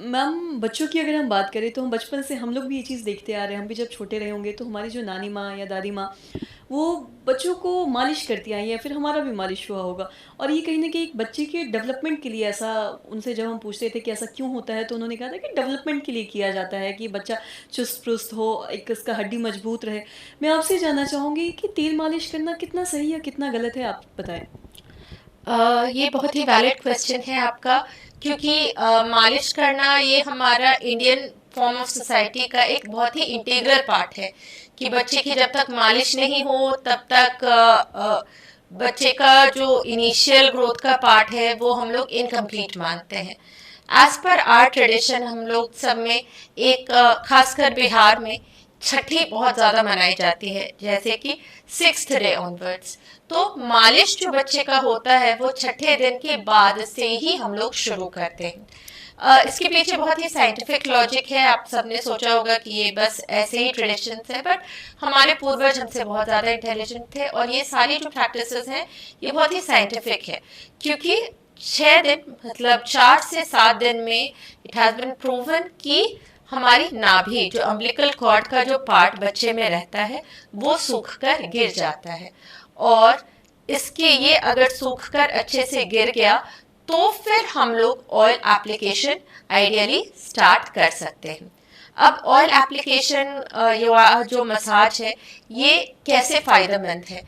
Ma'am बच्चों की अगर हम बात करें तो हम बचपन से हम लोग भी ये चीज़ देखते आ रहे हैं। हम भी जब छोटे रहे होंगे तो हमारी जो नानी माँ या दादी माँ वो बच्चों को मालिश करती आई हैं, फिर हमारा भी मालिश हुआ होगा। और ये कहीं न कहीं एक बच्चे के डेवलपमेंट के लिए ऐसा, उनसे जब हम पूछते थे कि ऐसा क्यों होता है तो उन्होंने कहा था कि डेवलपमेंट के लिए किया जाता है कि बच्चा चुस्त-पुस्त हो, एक उसका हड्डी मजबूत रहे। मैं आपसे जानना चाहूँगी कि तेल मालिश करना कितना सही या कितना गलत है, आप बताएँ? ये बहुत ही वैलिड क्वेश्चन है आपका, क्योंकि मालिश करना ये हमारा इंडियन फॉर्म ऑफ सोसाइटी का एक बहुत ही इंटीग्रल पार्ट है कि बच्चे की जब तक मालिश नहीं हो तब तक बच्चे का जो इनिशियल ग्रोथ का पार्ट है वो हम लोग इनकम्प्लीट मानते हैं। एज पर आर ट्रेडिशन हम लोग सब में एक खासकर बिहार में छठी बहुत ज्यादा मनाई जाती है, जैसे कि 6th डे ऑनवर्ड्स। तो मालिश जो बच्चे का होता है वो छठे दिन के बाद से ही हम लोग शुरू करते हैं। इसके पीछे बहुत ही साइंटिफिक लॉजिक है। आप सबने सोचा होगा कि ये बस ऐसे ही ट्रेडिशंस है, बट हमारे पूर्वज हमसे बहुत ज्यादा इंटेलिजेंट थे और ये सारी जो प्रैक्टिसेस हैं ये बहुत ही साइंटिफिक है, क्योंकि 6 दिन मतलब 4 से 7 दिन में इट हैज बीन प्रूवन कि हमारी नाभि जो अम्बिलिकल कॉर्ड का जो पार्ट बच्चे में रहता है वो सूख कर गिर जाता है। और इसके ये अगर सूख कर अच्छे से गिर गया तो फिर हम लोग ऑयल एप्लीकेशन आइडियली स्टार्ट कर सकते हैं। अब ऑयल एप्लीकेशन जो मसाज है ये कैसे फायदेमंद है,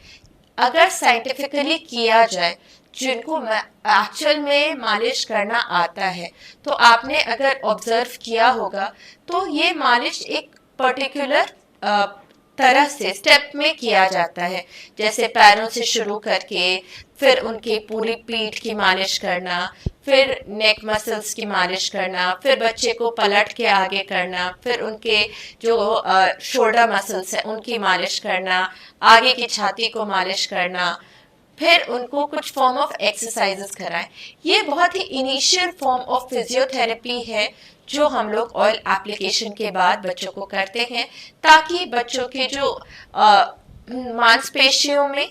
अगर साइंटिफिकली किया जाए, जिनको एक्चुअल में मालिश करना आता है, तो आपने अगर ऑब्जर्व किया होगा तो ये मालिश एक पर्टिकुलर तरह से स्टेप में किया जाता है। जैसे पैरों से शुरू करके फिर उनकी पूरी पीठ की मालिश करना, फिर नेक मसल्स की मालिश करना, फिर बच्चे को पलट के आगे करना, फिर उनके जो शोल्डर मसल्स हैं उनकी मालिश करना, आगे की छाती को मालिश करना, फिर उनको कुछ फॉर्म ऑफ एक्सरसाइजेस कराएं। ये बहुत ही इनिशियल फॉर्म ऑफ फिजियोथेरेपी है जो हम लोग ऑयल एप्लीकेशन के बाद बच्चों को करते हैं, ताकि बच्चों के जो मांसपेशियों में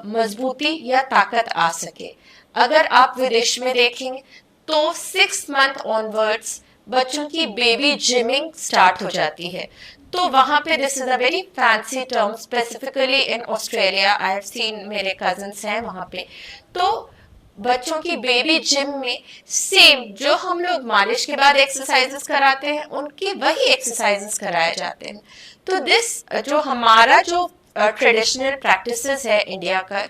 मजबूती या ताकत आ सके। अगर आप विदेश में देखेंगे तो 6 मंथ ऑनवर्ड्स बच्चों की बेबी जिमिंग स्टार्ट हो जाती है। तो वहां पे this is a very fancy term, specifically in Australia I have seen, मेरे कजन्स हैं वहां पे। तो बच्चों की बेबी जिम में सेम जो हम लोग मालिश के बाद एक्सरसाइजेस कराते हैं उनकी वही एक्सरसाइजेस कराए जाते हैं। तो दिस जो हमारा जो ट्रेडिशनल प्रैक्टिसेस है इंडिया का,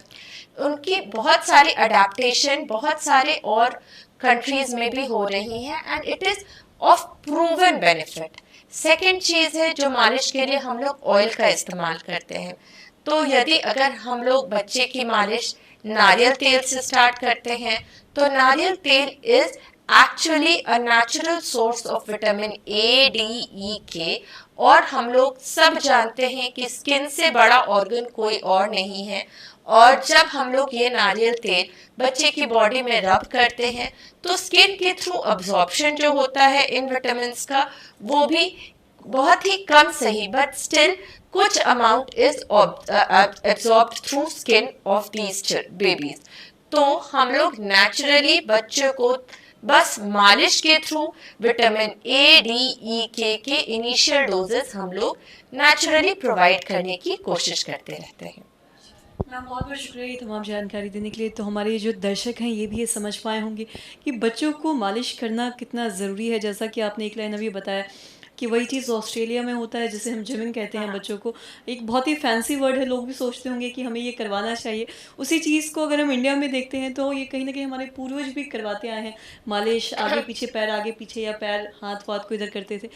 उनकी बहुत सारी अडेप्टेशन बहुत सारे और कंट्रीज में भी हो रही हैं and it is of proven benefit. Second चीज है जो मालिश के लिए हम लोग ऑयल का इस्तेमाल करते हैं। तो यदि अगर हम लोग बच्चे की मालिश नारियल तेल से स्टार्ट करते हैं तो नारियल तेल is actually a natural source of vitamin A, D, E, K. और हम लोग सब जानते हैं कि स्किन से बड़ा ऑर्गन कोई और नहीं है। और जब हम लोग ये नारियल तेल बच्चे की बॉडी में रब करते हैं तो स्किन के थ्रू अब्जॉर्प्शन जो होता है इन विटामिन का वो भी बहुत ही कम सही, बट स्टिल कुछ amount is absorbed through skin of these babies. तो हम लोग नेचुरली बच्चों को बस मालिश के through vitamin A, D, E, के इनिशियल डोजेस हम लोग नेचुरली प्रोवाइड करने की कोशिश करते रहते हैं। मैम बहुत बहुत शुक्रिया ये तमाम जानकारी देने के लिए। तो हमारे जो दर्शक हैं ये भी ये समझ पाए होंगे कि बच्चों को मालिश करना कितना ज़रूरी है। जैसा कि आपने एक लाइन अभी बताया कि वही चीज़ ऑस्ट्रेलिया में होता है जिसे हम जिमिंग कहते हैं बच्चों को। एक बहुत ही फैंसी वर्ड है, लोग भी सोचते होंगे कि हमें ये करवाना चाहिए। उसी चीज़ को अगर हम इंडिया में देखते हैं तो ये कहीं न कहीं हमारे पूर्वज भी करवाते आए हैं। मालिश आगे पीछे पैर, आगे पीछे, या पैर हाथ वाथ को इधर करते थे।